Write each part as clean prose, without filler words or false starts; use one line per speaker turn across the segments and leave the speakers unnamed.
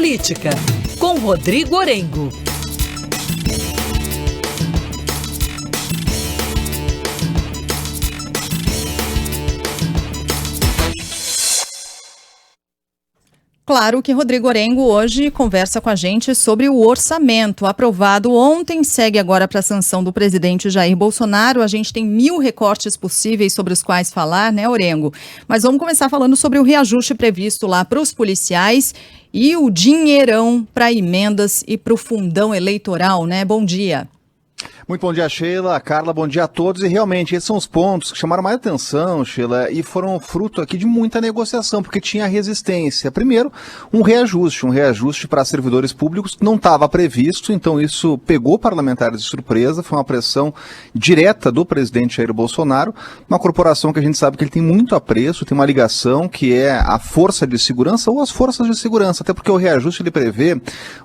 Política, com Rodrigo Orengo.
Claro que Rodrigo Orengo hoje conversa com a gente sobre o orçamento aprovado ontem, segue agora para a sanção do presidente Jair Bolsonaro. A gente tem 1000 recortes possíveis sobre os quais falar, né, Orengo? Mas vamos começar falando sobre o reajuste previsto lá para os policiais e o dinheirão para emendas e para o fundão eleitoral, né? Bom dia.
Muito bom dia, Sheila, Carla, bom dia a todos. E realmente, esses são os pontos que chamaram mais atenção, Sheila, e foram fruto aqui de muita negociação, porque tinha resistência. Primeiro, um reajuste para servidores públicos que não estava previsto, então isso pegou parlamentares de surpresa, foi uma pressão direta do presidente Jair Bolsonaro, uma corporação que a gente sabe que ele tem muito apreço, tem uma ligação que é a Força de Segurança ou as Forças de Segurança, até porque o reajuste ele prevê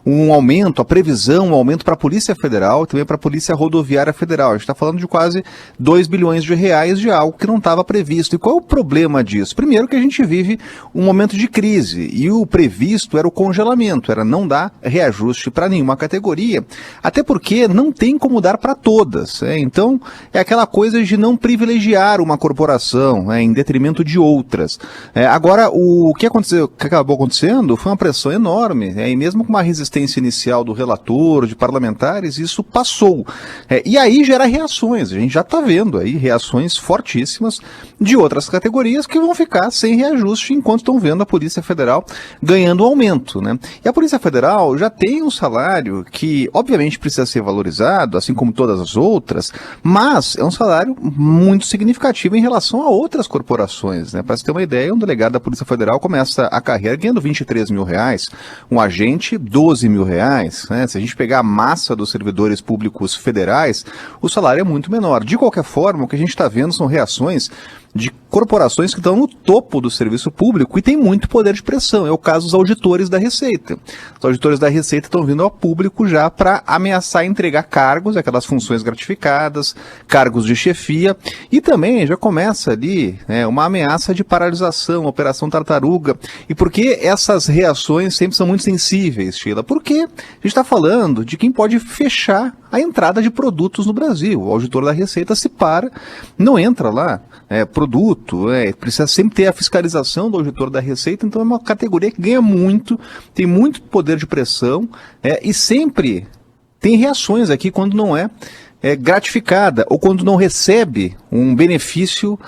um aumento, a previsão, um aumento para a Polícia Federal e também para a Polícia Rodoviária Federal. A gente está falando de quase 2 bilhões de reais de algo que não estava previsto. E qual é o problema disso? Primeiro que a gente vive um momento de crise e o previsto era o congelamento, era não dar reajuste para nenhuma categoria, até porque não tem como dar para todas. Então, é aquela coisa de não privilegiar uma corporação em detrimento de outras. Agora, o que aconteceu, que acabou acontecendo foi uma pressão enorme, e mesmo com uma resistência inicial do relator, de parlamentares, isso passou. E aí gera reações, a gente já está vendo aí reações fortíssimas de outras categorias que vão ficar sem reajuste enquanto estão vendo a Polícia Federal ganhando aumento, né? E a Polícia Federal já tem um salário que obviamente precisa ser valorizado, assim como todas as outras, mas é um salário muito significativo em relação a outras corporações, né? Para você ter uma ideia, um delegado da Polícia Federal começa a carreira ganhando 23 mil reais, um agente 12 mil reais, né? Se a gente pegar a massa dos servidores públicos federais, o salário é muito menor. De qualquer forma, o que a gente está vendo são reações de corporações que estão no topo do serviço público e têm muito poder de pressão. É o caso dos auditores da Receita. Os auditores da Receita estão vindo ao público já para ameaçar entregar cargos, aquelas funções gratificadas, cargos de chefia, e também já começa ali uma ameaça de paralisação, Operação Tartaruga. E por que essas reações sempre são muito sensíveis, Sheila? Porque a gente está falando de quem pode fechar a entrada de produtos no Brasil. O auditor da Receita se para, não entra lá produto, precisa sempre ter a fiscalização do auditor da Receita, então é uma categoria que ganha muito, tem muito poder de pressão e sempre tem reações aqui quando não é gratificada ou quando não recebe um benefício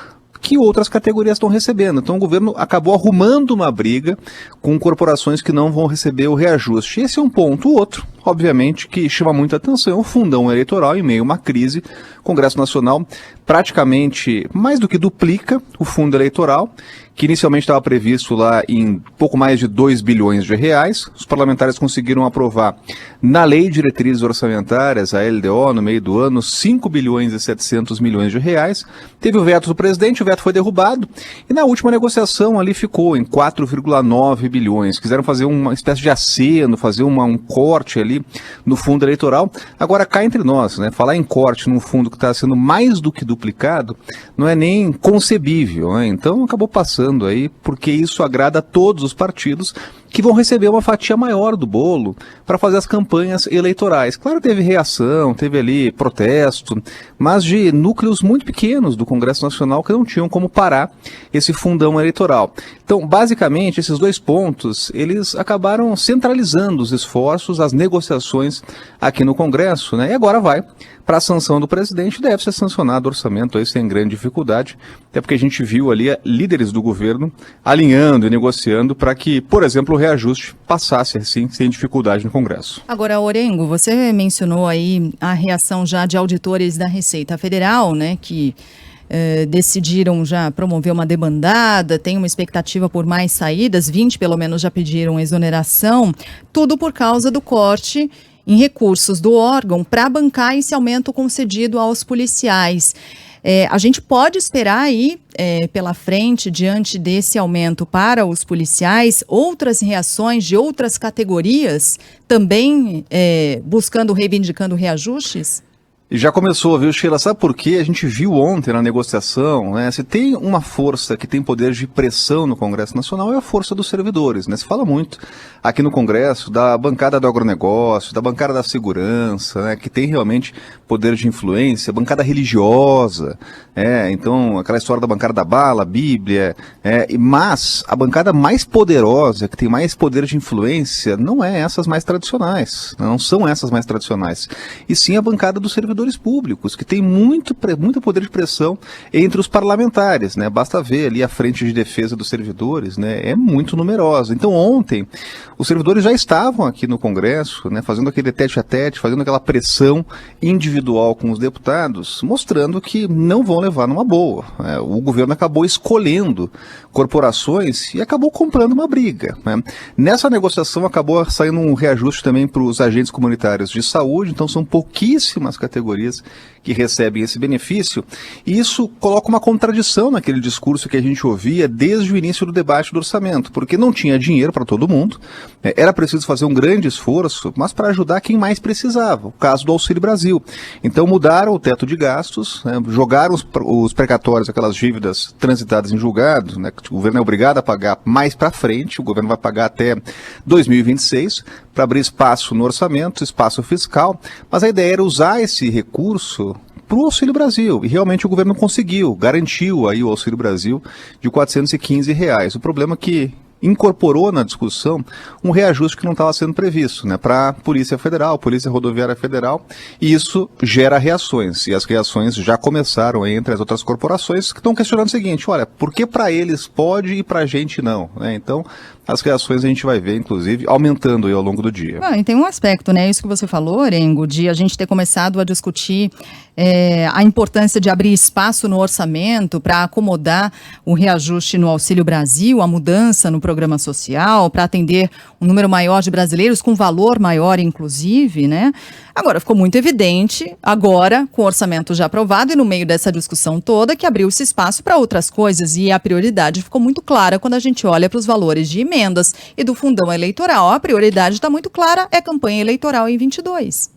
que outras categorias estão recebendo. Então o governo acabou arrumando uma briga com corporações que não vão receber o reajuste. Esse é um ponto. O outro, obviamente, que chama muita atenção, é o fundão eleitoral em meio a uma crise. O Congresso Nacional praticamente mais do que duplica o fundo eleitoral, que inicialmente estava previsto lá em pouco mais de 2 bilhões de reais. Os parlamentares conseguiram aprovar na Lei de Diretrizes Orçamentárias, a LDO, no meio do ano, 5 bilhões e 700 milhões de reais. Teve o veto do presidente, o veto foi derrubado, e na última negociação ali ficou em 4,9 bilhões. Quiseram fazer uma espécie de aceno, fazer um corte ali no fundo eleitoral. Agora, cá entre nós, falar em corte num fundo que está sendo mais do que duplicado, não é nem concebível, Então acabou passando aí, porque isso agrada a todos os partidos que vão receber uma fatia maior do bolo para fazer as campanhas eleitorais. Claro, teve reação, teve ali protesto, mas de núcleos muito pequenos do Congresso Nacional que não tinham como parar esse fundão eleitoral. Então, basicamente, esses dois pontos, eles acabaram centralizando os esforços, as negociações aqui no Congresso, E agora vai para a sanção do presidente, deve ser sancionado o orçamento aí sem grande dificuldade, até porque a gente viu ali líderes do governo alinhando e negociando para que, por exemplo, o reajuste passasse assim, sem dificuldade no Congresso.
Agora, Orengo, você mencionou aí a reação já de auditores da Receita Federal, que decidiram já promover uma debandada, tem uma expectativa por mais saídas, 20 pelo menos já pediram exoneração, tudo por causa do corte em recursos do órgão para bancar esse aumento concedido aos policiais. A gente pode esperar aí, pela frente, diante desse aumento para os policiais, outras reações de outras categorias também buscando, reivindicando reajustes?
E já começou, viu, Sheila? Sabe por quê? A gente viu ontem na negociação, né? Se tem uma força que tem poder de pressão no Congresso Nacional, é a força dos servidores, né? Se fala muito aqui no Congresso da bancada do agronegócio, da bancada da segurança, né? Que tem realmente poder de influência, bancada religiosa, então aquela história da bancada da bala, Bíblia, mas a bancada mais poderosa, que tem mais poder de influência, não é essas mais tradicionais, não são essas mais tradicionais, e sim a bancada dos servidores públicos, que tem muito poder de pressão entre os parlamentares, né? Basta ver ali a frente de defesa dos servidores, né? É muito numerosa. Então ontem, os servidores já estavam aqui no Congresso, né? Fazendo aquele tete-a-tete, fazendo aquela pressão individual com os deputados, mostrando que não vão levar numa boa. O governo acabou escolhendo corporações e acabou comprando uma briga, né? Nessa negociação acabou saindo um reajuste também para os agentes comunitários de saúde, então são pouquíssimas categorias que recebem esse benefício, e isso coloca uma contradição naquele discurso que a gente ouvia desde o início do debate do orçamento, porque não tinha dinheiro para todo mundo, era preciso fazer um grande esforço, mas para ajudar quem mais precisava, o caso do Auxílio Brasil. Então mudaram o teto de gastos, né, jogaram os precatórios, aquelas dívidas transitadas em julgado, né, que o governo é obrigado a pagar mais para frente, o governo vai pagar até 2026, para abrir espaço no orçamento, espaço fiscal, mas a ideia era usar esse recurso para o Auxílio Brasil, e realmente o governo conseguiu, garantiu aí o Auxílio Brasil de R$ 415. O problema é que incorporou na discussão um reajuste que não estava sendo previsto, né, para a Polícia Federal, Polícia Rodoviária Federal, e isso gera reações, e as reações já começaram aí entre as outras corporações que estão questionando o seguinte: olha, por que para eles pode e para a gente não? Então, as reações a gente vai ver, inclusive, aumentando aí ao longo do dia.
E tem um aspecto, né, isso que você falou, Orengo, de a gente ter começado a discutir a importância de abrir espaço no orçamento para acomodar o reajuste no Auxílio Brasil, a mudança no programa social, para atender um número maior de brasileiros, com valor maior, inclusive, né? Agora, ficou muito evidente, agora, com o orçamento já aprovado e no meio dessa discussão toda, que abriu-se espaço para outras coisas, e a prioridade ficou muito clara quando a gente olha para os valores de emendas e do fundão eleitoral. A prioridade está muito clara, é campanha eleitoral em 22.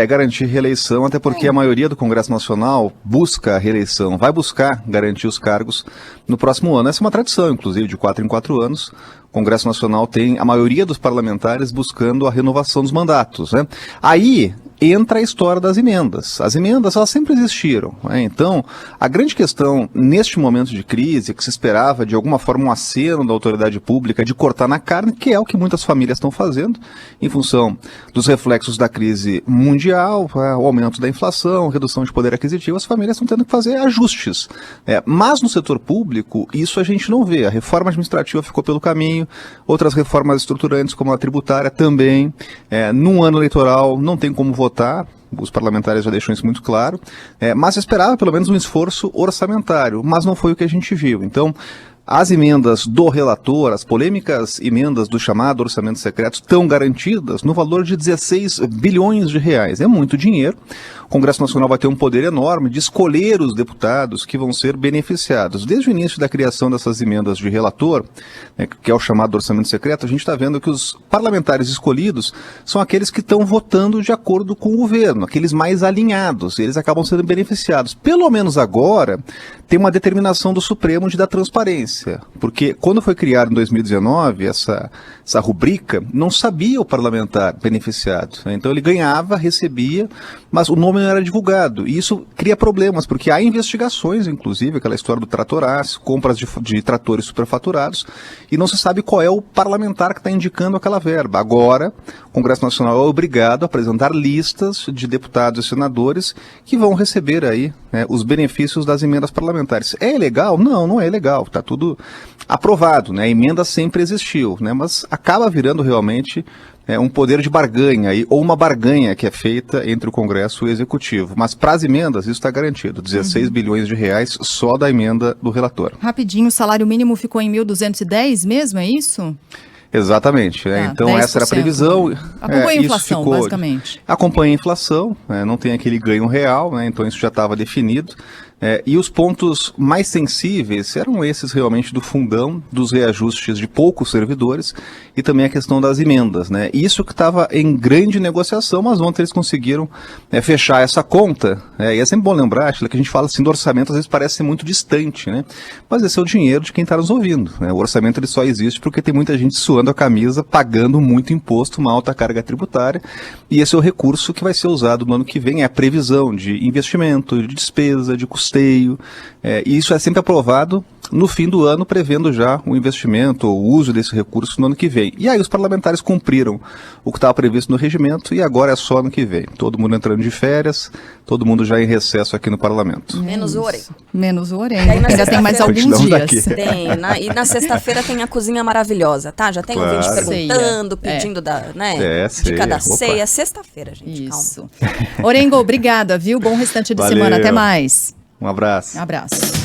Garantir reeleição, até porque a maioria do Congresso Nacional busca a reeleição, vai buscar garantir os cargos no próximo ano. Essa é uma tradição, inclusive, de 4 em 4 anos. O Congresso Nacional tem a maioria dos parlamentares buscando a renovação dos mandatos, né? Aí entra a história das emendas. As emendas, elas sempre existiram, né? Então, a grande questão neste momento de crise, que se esperava de alguma forma um aceno da autoridade pública de cortar na carne, que é o que muitas famílias estão fazendo, em função dos reflexos da crise mundial, o aumento da inflação, redução de poder aquisitivo, as famílias estão tendo que fazer ajustes. Mas no setor público, isso a gente não vê. A reforma administrativa ficou pelo caminho, outras reformas estruturantes, como a tributária, também. Num ano eleitoral, não tem como votar, os parlamentares já deixam isso muito claro, mas esperava pelo menos um esforço orçamentário, mas não foi o que a gente viu. Então, as emendas do relator, as polêmicas emendas do chamado orçamento secreto, estão garantidas no valor de 16 bilhões de reais. É muito dinheiro. O Congresso Nacional vai ter um poder enorme de escolher os deputados que vão ser beneficiados. Desde o início da criação dessas emendas de relator, que é o chamado orçamento secreto, a gente está vendo que os parlamentares escolhidos são aqueles que estão votando de acordo com o governo, aqueles mais alinhados, eles acabam sendo beneficiados. Pelo menos agora, tem uma determinação do Supremo de dar transparência, porque quando foi criado em 2019 essa rubrica, não sabia o parlamentar beneficiado, né? Então ele ganhava, recebia, mas o nome não era divulgado, e isso cria problemas, porque há investigações, inclusive, aquela história do tratoraço, compras de tratores superfaturados, e não se sabe qual é o parlamentar que está indicando aquela verba. Agora, o Congresso Nacional é obrigado a apresentar listas de deputados e senadores que vão receber aí, né, os benefícios das emendas parlamentares. É ilegal? Não, não é ilegal, está tudo aprovado, né? A emenda sempre existiu, né? Mas acaba virando realmente um poder de barganha, ou uma barganha que é feita entre o Congresso e o Executivo. Mas para as emendas, isso está garantido, 16 bilhões de reais só da emenda do relator.
Rapidinho, o salário mínimo ficou em 1.210 mesmo, é isso?
Exatamente, então 10%. Essa era a previsão.
Acompanha a inflação, basicamente.
Acompanha a inflação, não tem aquele ganho real, então isso já estava definido. E os pontos mais sensíveis eram esses realmente do fundão, dos reajustes de poucos servidores e também a questão das emendas, né? Isso que estava em grande negociação, mas ontem eles conseguiram fechar essa conta. E é sempre bom lembrar, que a gente fala assim do orçamento, às vezes parece ser muito distante, né? Mas esse é o dinheiro de quem está nos ouvindo, né? O orçamento ele só existe porque tem muita gente suando a camisa, pagando muito imposto, uma alta carga tributária, e esse é o recurso que vai ser usado no ano que vem, é a previsão de investimento, de despesa, de custeio, e isso é sempre aprovado no fim do ano, prevendo já o investimento ou o uso desse recurso no ano que vem. E aí os parlamentares cumpriram o que estava previsto no regimento e agora é só ano que vem. Todo mundo entrando de férias, todo mundo já em recesso aqui no parlamento.
Menos o Orengo.
Menos o Orengo. Ainda tem mais alguns dias.
Tem, e na sexta-feira tem a cozinha maravilhosa, tá? Já tem um vídeo perguntando, pedindo de cada ceia. Sexta-feira, gente,
isso. Calma. Orengo, obrigada, viu? Bom restante de semana. Até mais.
Um abraço.
Abraço.